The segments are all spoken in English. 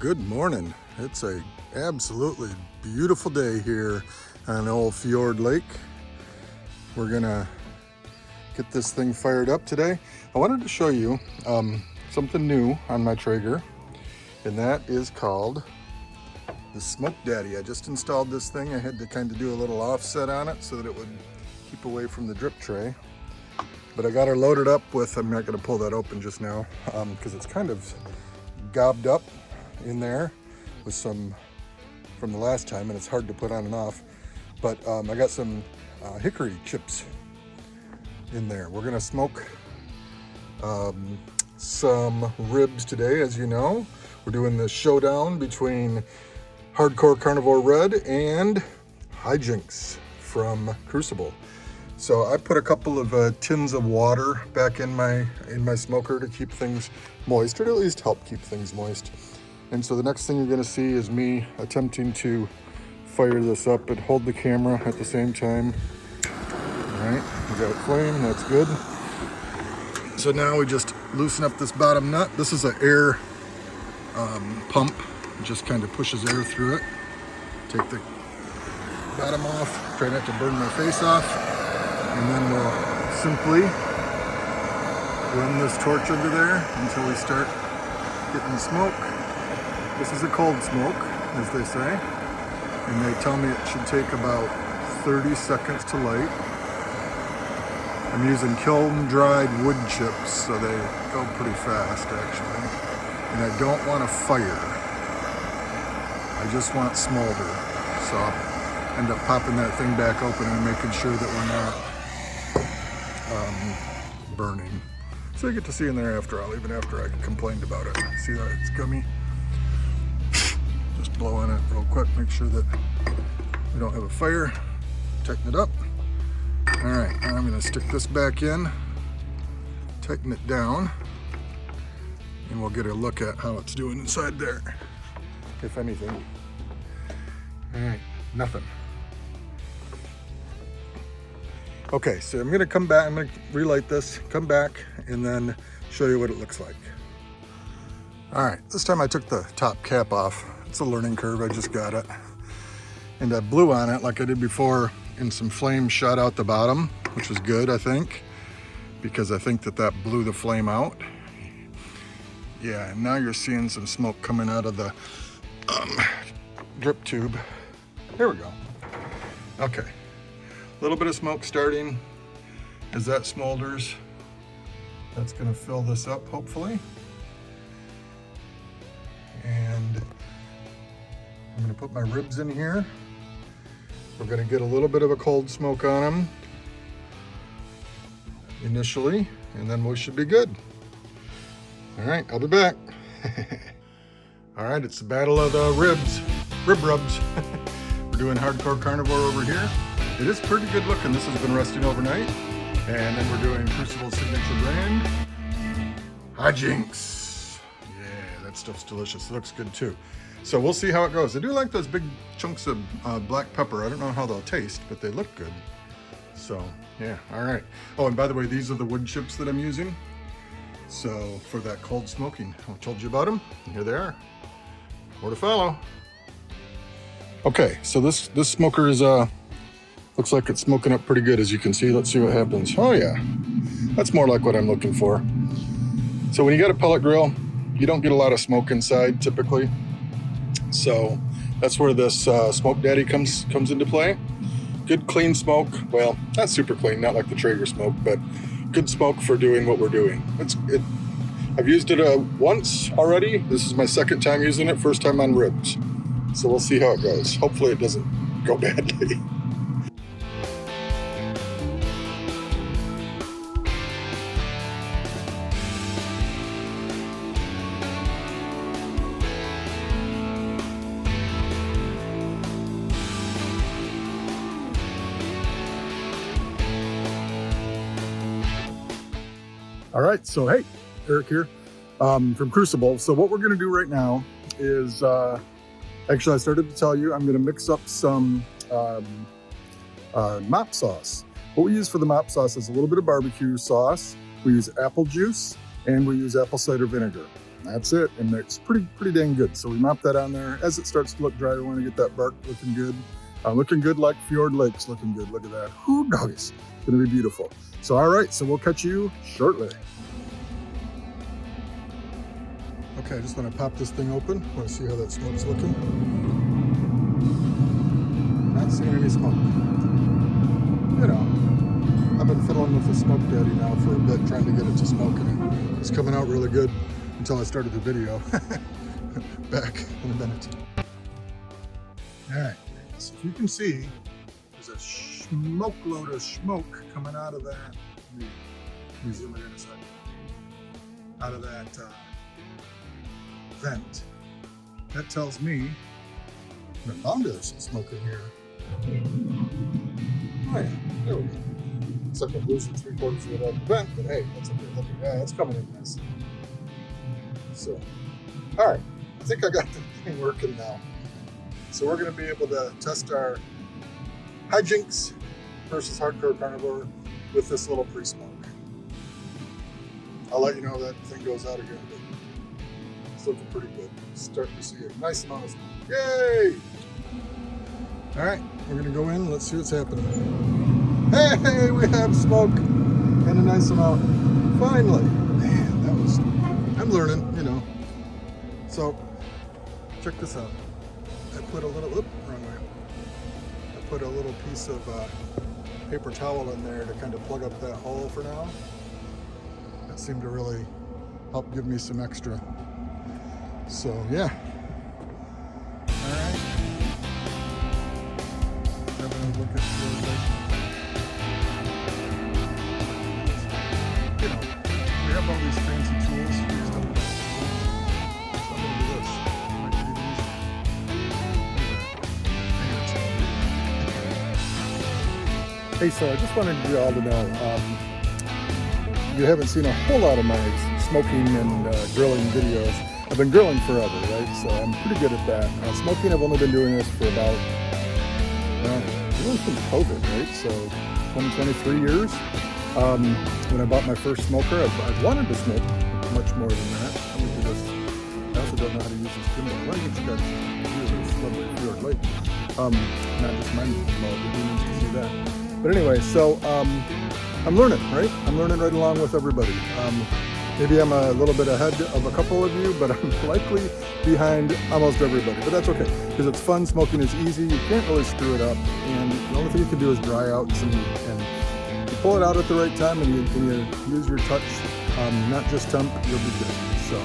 Good morning. It's a absolutely beautiful day here on Old Fjord Lake. We're gonna get this thing fired up today. I wanted to show you something new on my Traeger, and that is called the Smoke Daddy. I just installed this thing. I had to kind of do a little offset on it so that it would keep away from the drip tray. But I got her loaded up with, I'm not gonna pull that open just now because it's kind of gobbed up in there with some from the last time, and it's hard to put on and off. But I got some hickory chips in there. We're gonna smoke some ribs today. As you know, we're doing the showdown between HardCore Carnivore Red and HiJinx from Crucible. So I put a couple of tins of water back in my smoker to keep things moist, or to at least help keep things moist. And so the next thing you're gonna see is me attempting to fire this up and hold the camera at the same time. All right, we got it flame, that's good. So now we just loosen up this bottom nut. This is an air pump. It just kind of pushes air through it. Take the bottom off, try not to burn my face off. And then we'll simply run this torch under there until we start getting smoke. This is a cold smoke, as they say. And they tell me it should take about 30 seconds to light. I'm using kiln-dried wood chips, so they go pretty fast, actually. And I don't want to fire. I just want smolder. So I'll end up popping that thing back open and making sure that we're not burning. So you get to see in there after all, even after I complained about it. See that it's gummy? Just blow on it real quick, make sure that we don't have a fire. Tighten it up. All right, now I'm gonna stick this back in, tighten it down, and we'll get a look at how it's doing inside there, if anything. All right, nothing. Okay, so I'm gonna come back, I'm gonna relight this, come back, and then show you what it looks like. All right, this time I took the top cap off. It's a learning curve, I just got it. And I blew on it like I did before, and some flame shot out the bottom, which was good, I think, because I think that blew the flame out. Yeah, and now you're seeing some smoke coming out of the drip tube. There we go. Okay. A little bit of smoke starting as that smolders. That's gonna fill this up, hopefully. And I'm gonna put my ribs in here. We're gonna get a little bit of a cold smoke on them initially, and then we should be good. All right, I'll be back. All right, it's the battle of the rib rubs. We're doing HardCore Carnivore over here. It is pretty good looking. This has been resting overnight. And then we're doing Crucible's signature brand, HiJinx. Yeah, that stuff's delicious. It looks good too. So we'll see how it goes. I do like those big chunks of black pepper. I don't know how they'll taste, but they look good. So yeah, all right. Oh, and by the way, these are the wood chips that I'm using. So for that cold smoking, I told you about them, and here they are. More to follow. Okay, so this smoker is looks like it's smoking up pretty good, as you can see. Let's see what happens. Oh yeah, that's more like what I'm looking for. So when you got a pellet grill, you don't get a lot of smoke inside typically. So that's where this Smoke Daddy comes into play. Good clean smoke. Well, not super clean, not like the Traeger smoke, but good smoke for doing what we're doing. I've used it once already. This is my second time using it, first time on ribs. So we'll see how it goes. Hopefully it doesn't go badly. All right, so hey, Eric here from Crucible. So what we're gonna do right now is, actually I started to tell you, I'm gonna mix up some mop sauce. What we use for the mop sauce is a little bit of barbecue sauce. We use apple juice and we use apple cider vinegar. That's it, and it's pretty dang good. So we mop that on there. As it starts to look dry, we want to get that bark looking good. Looking good like Fjord Lake's looking good. Look at that. Whoo, doggies. It's gonna be beautiful. So all right, so we'll catch you shortly. Okay, I just want to pop this thing open. Want to see how that smoke's looking. Not seeing any smoke. You know, I've been fiddling with the Smoke Daddy now for a bit, trying to get it to smoke, and it's coming out really good until I started the video. Back in a minute. All right, so if you can see, there's a smoke load of smoke coming out of that. Let me zoom it in a second. Out of that vent. That tells me I found there's some smoke in here. Oh yeah, there we go. It's like I'm losing 3/4 of it out of the vent, but hey, that's okay. Look at that, it's coming in nice. So, all right, I think I got the thing working now. So we're going to be able to test our HiJinx versus HardCore Carnivore with this little pre-smoke. I'll let you know that thing goes out again, but it's looking pretty good. Starting to see a nice amount of smoke. Yay! All right, we're going to go in. Let's see what's happening. Hey, we have smoke and a nice amount. Finally. Man, that was... I'm learning, you know. So, check this out. I put a little, wrong way. I put a little piece of paper towel in there to kind of plug up that hole for now. That seemed to really help give me some extra. So, yeah. All right. Having a look at you know, we have all these fancy tools. Hey, so I just wanted you all to know, you haven't seen a whole lot of my smoking and grilling videos. I've been grilling forever, right? So I'm pretty good at that. Smoking, I've only been doing this for about, really since COVID, right? So 23 years. When I bought my first smoker, I've wanted to smoke much more than that. I also don't know how to use this gimbal. I want to get you guys to use this lovely Fjord Lake. Not just mine, you need to see that. But anyway, so I'm learning, right? I'm learning right along with everybody. Maybe I'm a little bit ahead of a couple of you, but I'm likely behind almost everybody. But that's okay, because it's fun. Smoking is easy. You can't really screw it up. And the only thing you can do is dry out and you pull it out at the right time and you use your touch, not just temp, you'll be good. So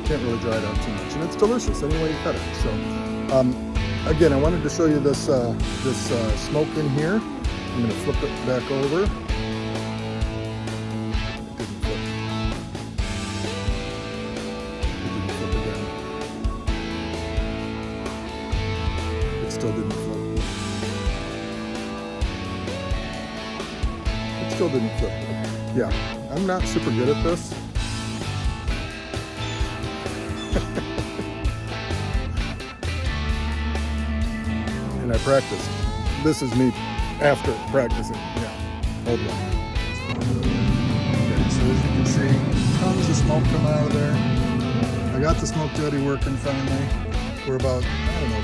can't really dry it out too much. And it's delicious any way you cut it. So again, I wanted to show you this smoke in here. I'm going to flip it back over. It didn't flip. It didn't flip again. It still didn't flip. It still didn't flip. Yeah, I'm not super good at this. And I practiced. This is me after practicing. Yeah, hold on. Okay, so as you can see, tons of smoke coming out of there. I got the Smoke Daddy working finally. We're about,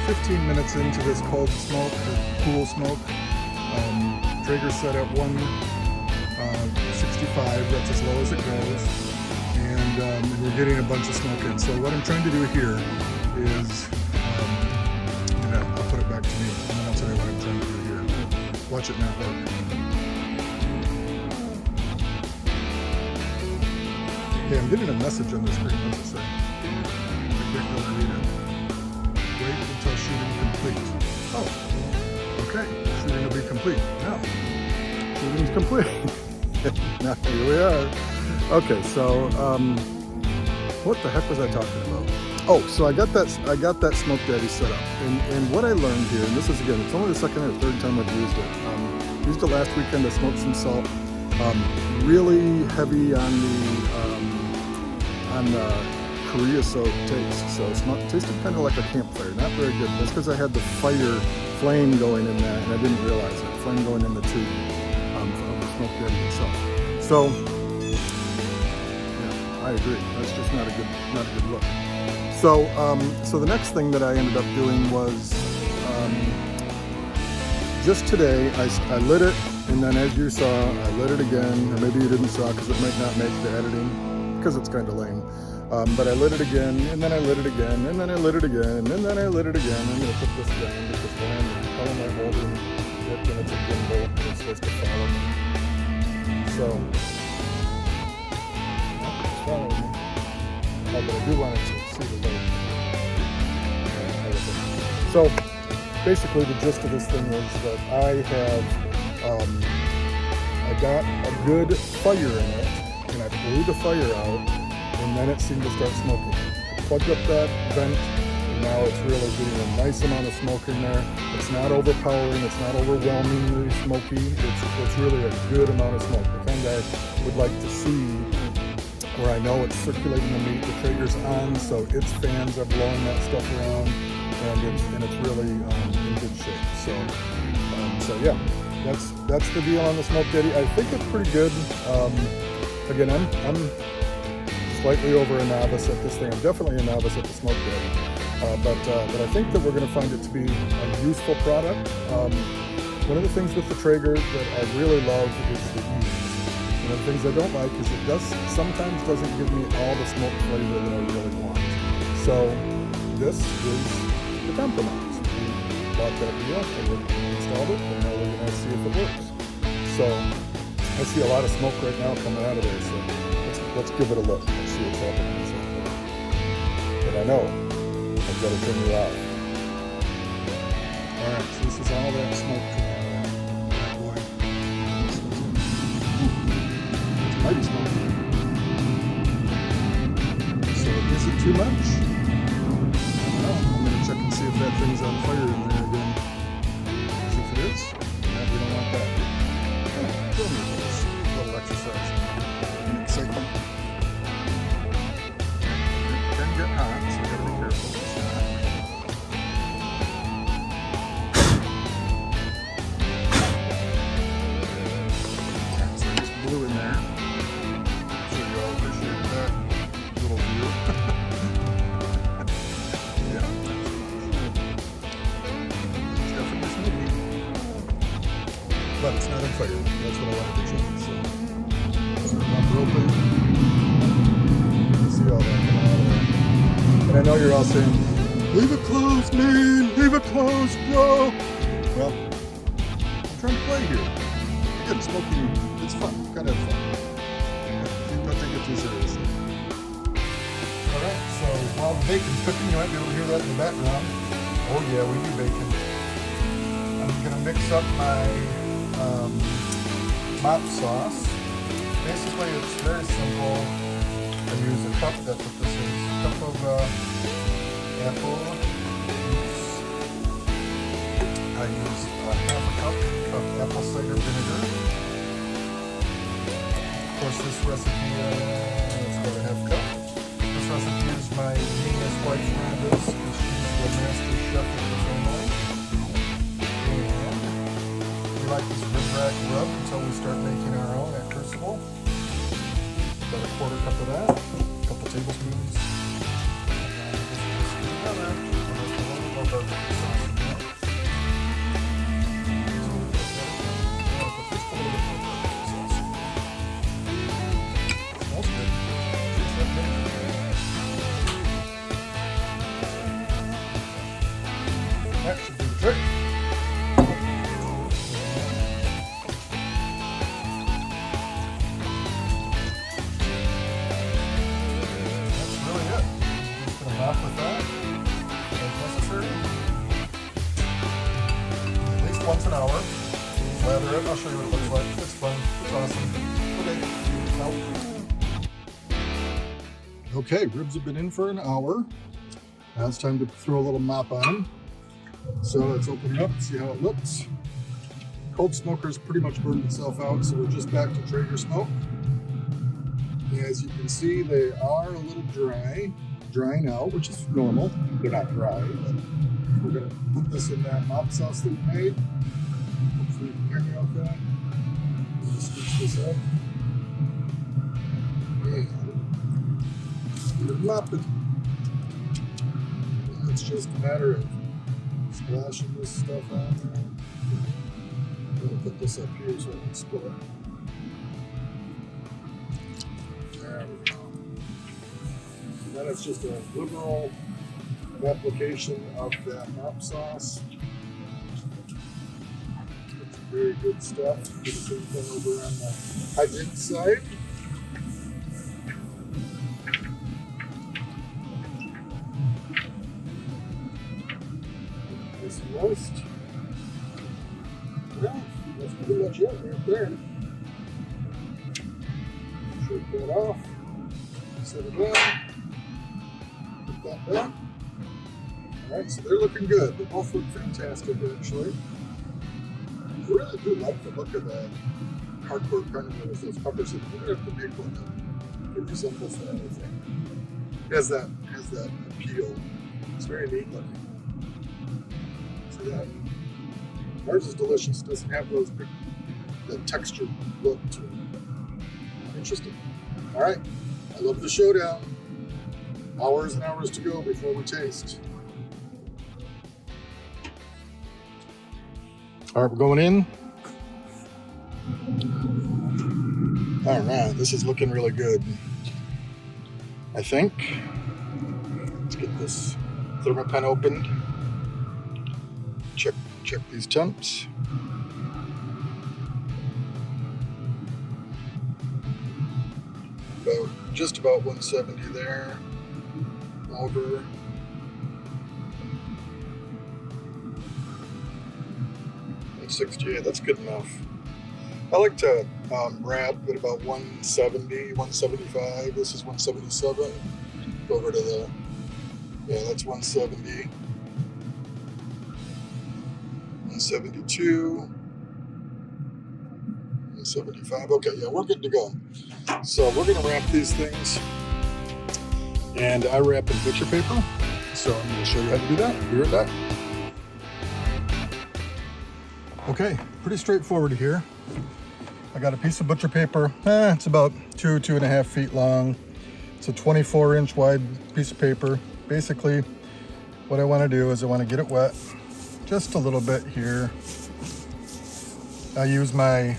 15 minutes into this cold smoke, or cool smoke. Traeger set at 165, that's as low as it goes. And we're getting a bunch of smoke in. So what I'm trying to do here is, I'll put it back to me, and then I'll tell you what I'm trying to do here. Watch it not work. Okay, I'm getting a message on the screen. What's it say? I can't really read it. Wait until shooting complete. Oh, okay. Shooting will be complete. Now, shooting's complete. Now here we are. Okay, so what the heck was I talking about? Oh, so I got that Smoke Daddy set up, and what I learned here, and this is again, it's only the second or third time I've used it. Used it last weekend. I smoked some salt. Really heavy on the creosote taste, so it tasted kind of like a campfire. Not very good. That's because I had the fire flame going in that, and I didn't realize it. Flame going in the tube of the Smoke Daddy itself. So. I agree. That's just not a good look. So, so the next thing that I ended up doing was just today I lit it, and then as you saw, I lit it again, or maybe you didn't saw because it might not make the editing because it's kind of lame. But I lit it again, and then I lit it again, and then I lit it again, and then I lit it again. I'm going to put this down because how am I holding it when it's a gimbal and it's supposed to follow me? So, it's following me. Oh, but I do want it to see the light. So, basically the gist of this thing is that I got a good fire in it, and I blew the fire out, and then it seemed to start smoking. I plugged up that vent, and now it's really getting a nice amount of smoke in there. It's not overpowering, it's not overwhelmingly smoky, it's really a good amount of smoke. The kind I would like to see, where I know it's circulating the meat, the Traeger's on, so its fans are blowing that stuff around, and it's really in good shape. So yeah, that's the deal on the Smoke Daddy. I think it's pretty good. Again, I'm slightly over a novice at this thing. I'm definitely a novice at the Smoke Daddy, but I think that we're going to find it to be a useful product. One of the things with the Traeger that I really love is the ease. One of the things I don't like is it sometimes doesn't give me all the smoke flavor that I really want. So this is the compromise. We bought that deal and we installed it, and now we're going to see if it works. So I see a lot of smoke right now coming out of there, so let's give it a look and see what's happening. But I know I've got to turn you off. Alright, so this is all that smoke coming out. Oh boy. It's mighty smoky. So is it too much? I'm going to check and see if that thing's on fire in there again. See if it is. Yeah, we don't want that. Yeah, throw me this little exercise and excitement. It can get hot, so you got to be careful. It's not. Yeah, so I just blew in there. I'm sure you all appreciate that little view. But it's not on fire. That's what I wanted to change. So I'm open. You see all that coming out of there. And I know you're all saying, leave it closed, man! Leave it closed, bro! Well, I'm trying to play here. Again, smoking, it's fun. Kind of fun. Don't take it too seriously. Alright, so while the bacon's cooking, you might be able to hear that in the background. Oh yeah, we do bacon. I'm going to mix up my mop sauce. Basically, it's very simple. I use a cup, that's what this is. A cup of apple juice. I use half a cup of apple cider vinegar. Of course, this recipe, it's about a half cup. This recipe is my genius wife Rhonda's, because she's the master chef of the family. We like this rib rub until we start making our own at Crucible. About a quarter cup of that, a couple tablespoons. That should do the trick. With that, as necessary. At least once an hour. Lather it, I'll show you what it looks like. It's fun, it's awesome. Okay, okay, ribs have been in for an hour. Now it's time to throw a little mop on them. So let's open it up and see how it looks. Cold smoker's pretty much burned itself out, so we're just back to Traeger smoke. As you can see, they are a little drying out, which is normal. They're not dry, but we're going to put this in that mop sauce that we made. Hopefully you can hear me okay. We'll just switch this up. And You're mopping. It's just a matter of splashing this stuff on there. I'm going to put this up here so I can spill it. There we go. And then it's just a liberal application of that mop sauce. It's very good stuff. Do the same thing over on the HiJinx side. Nice and moist. Well, that's pretty much it right there. Shake that off. Set it down. Put that back. Alright, so they're looking good. They both look fantastic, actually. I really do like the look of that HardCore Carnivore with those puppers. I'm going to have to make one that resembles that, I think. It has that appeal. It's very neat looking. So yeah, ours is delicious. Doesn't have those big, that textured look to it. Interesting. Alright, I love the showdown. Hours and hours to go before we taste. All right, we're going in. All right, this is looking really good, I think. Let's get this thermopen opened. Check these temps. Just about 170 there. Over. And 68, that's good enough. I like to wrap at about 170, 175. This is 177. Go over to the, yeah, that's 170. 172. 175. Okay, yeah, we're good to go. So we're gonna wrap these things. And I wrap in butcher paper, so I'm going to show you how to do that. Be right back. Okay, pretty straightforward here. I got a piece of butcher paper. It's about 2.5 feet long. It's a 24-inch wide piece of paper. Basically, what I want to do is I want to get it wet just a little bit here. I use my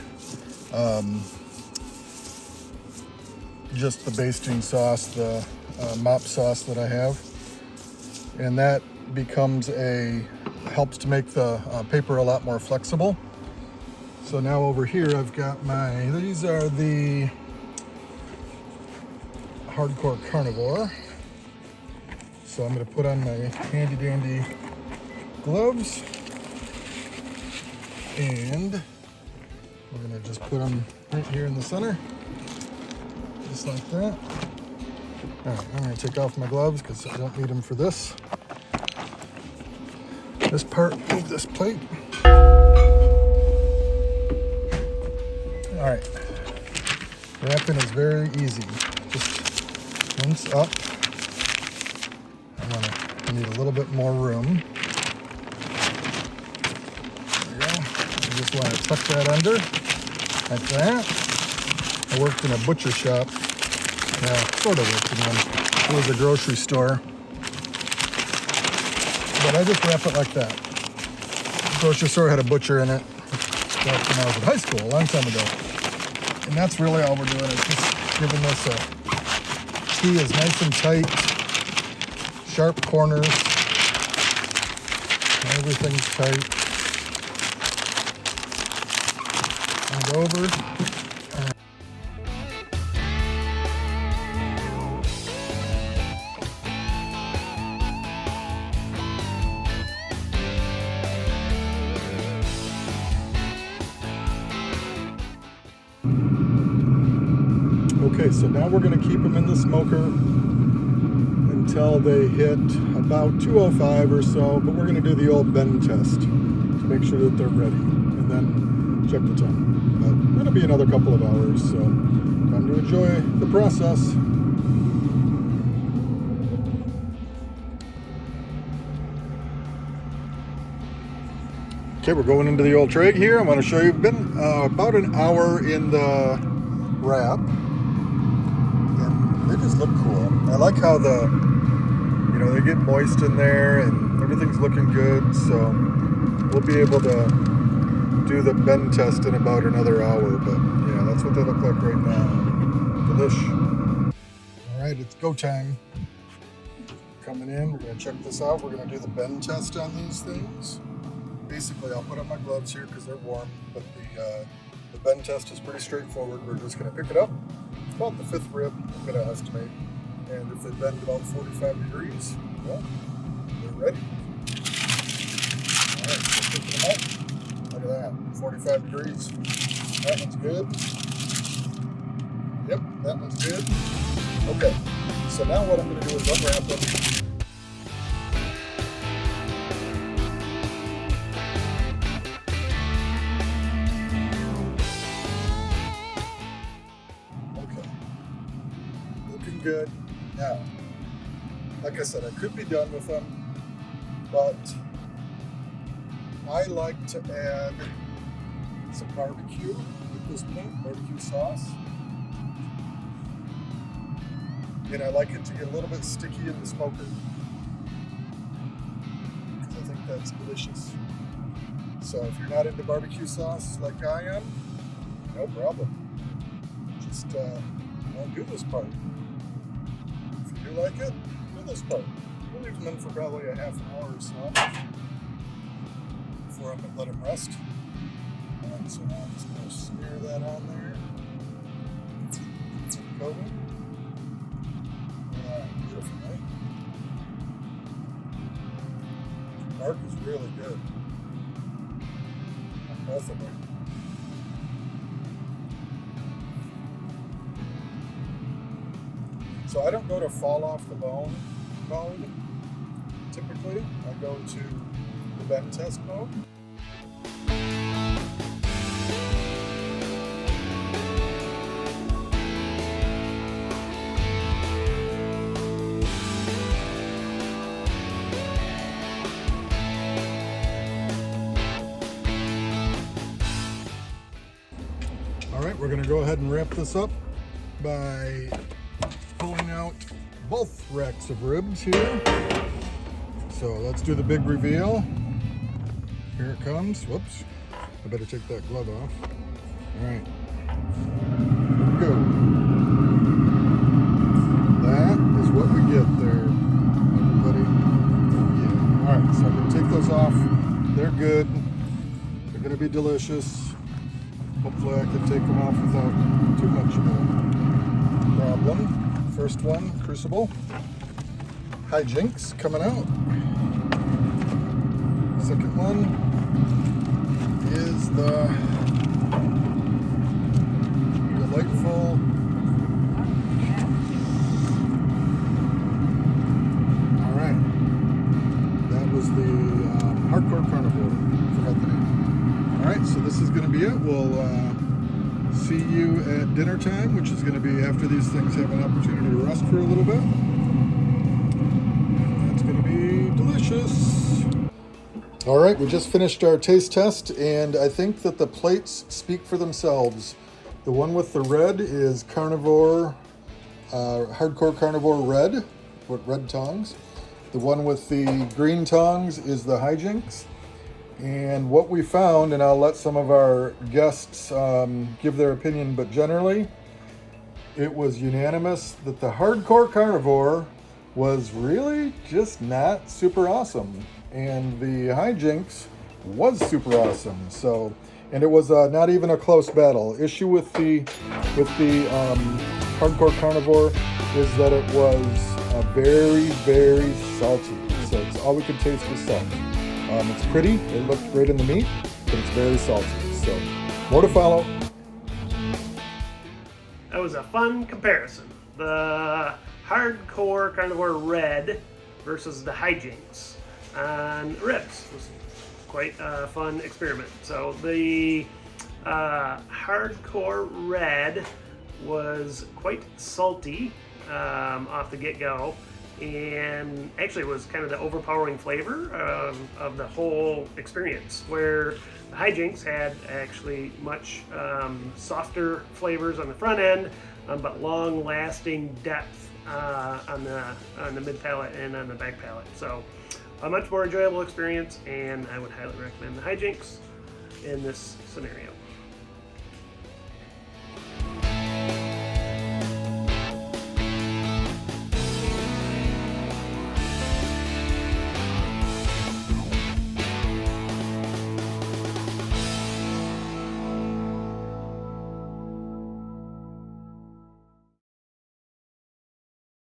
just the basting sauce, the mop sauce that I have, and that helps to make the paper a lot more flexible. So now over here I've got these are the HardCore Carnivore. So I'm going to put on my handy dandy gloves, and we're going to just put them right here in the center, just like that. Alright, I'm going to take off my gloves because I don't need them for this. This part of this plate. Alright, wrapping is very easy. Just rinse up. I need a little bit more room. There we go. I just want to tuck that under, like that. I worked in a butcher shop. Yeah, sort of worked in one. It was a grocery store. But I just wrap it like that. The grocery store had a butcher in it back when I was in high school, a long time ago. And that's really all we're doing, is just giving this a key is nice and tight, sharp corners, everything's tight. And over. Okay, so now we're going to keep them in the smoker until they hit about 205 or so, but we're going to do the old bend test to make sure that they're ready, and then check the time. But it'll be another couple of hours, so time to enjoy the process. Okay, we're going into the old tray here. I want to show you, been about an hour in the wrap. They just look cool. I like how they get moist in there and everything's looking good. So we'll be able to do the bend test in about another hour. But yeah, that's what they look like right now. Delish. All right, it's go time. Coming in, we're gonna check this out. We're gonna do the bend test on these things. Basically, I'll put on my gloves here because they're warm, but the bend test is pretty straightforward. We're just gonna pick it up. It's about the 5th rib, I'm gonna estimate. And if they bend about 45 degrees, well, they're ready. All right, so picking them up. Look at that, 45 degrees. That one's good. Yep, that one's good. Okay, so now what I'm gonna do is unwrap them. Good. Now, like I said, I could be done with them, but I like to add some barbecue at this point, barbecue sauce. And I like it to get a little bit sticky in the smoker, because I think that's delicious. So if you're not into barbecue sauce like I am, no problem. Just don't do this part. If you like it, do this part. We'll leave them in for probably a half an hour or so before I'm going to let them rest. And so now I'm just going to smear that on there. Coating. Beautiful, right? Bark is really good. On both of them. So I don't go to fall off the bone mode, typically. I go to the bend test mode. All right, we're gonna go ahead and wrap this up by pulling out both racks of ribs here. So let's do the big reveal. Here it comes. Whoops. I better take that glove off. All right. Here we go. That is what we get there, everybody. Yeah. All right, so I'm going to take those off. They're good. They're going to be delicious. Hopefully I can take them off without too much of a problem. First one, Crucible. HiJinx coming out. Second one is the delightful alright. That was the HardCore Carnivore. Forgot the name. Alright, so this is gonna be it. We'll see you at dinner time, which is going to be after these things have an opportunity to rest for a little bit. That's going to be delicious. All right, we just finished our taste test, and I think that the plates speak for themselves. The one with the red is Carnivore, HardCore Carnivore Red, with red tongs. The one with the green tongs is the HiJinx. And what we found, and I'll let some of our guests give their opinion, but generally, it was unanimous that the HardCore Carnivore was really just not super awesome. And the HiJinx was super awesome. So, and it was not even a close battle. Issue with the HardCore Carnivore is that it was very, very salty. So it's all we could taste was salt. It's pretty, it looked great in the meat, but it's very salty. So, more to follow. That was a fun comparison. The HardCore Carnivore Red versus the HiJinx on ribs. It was quite a fun experiment. So the HardCore Red was quite salty off the get-go. And actually it was kind of the overpowering flavor of the whole experience, where the HiJinx had actually much softer flavors on the front end, but long-lasting depth on the mid palate and on the back palate. So a much more enjoyable experience, and I would highly recommend the HiJinx in this scenario.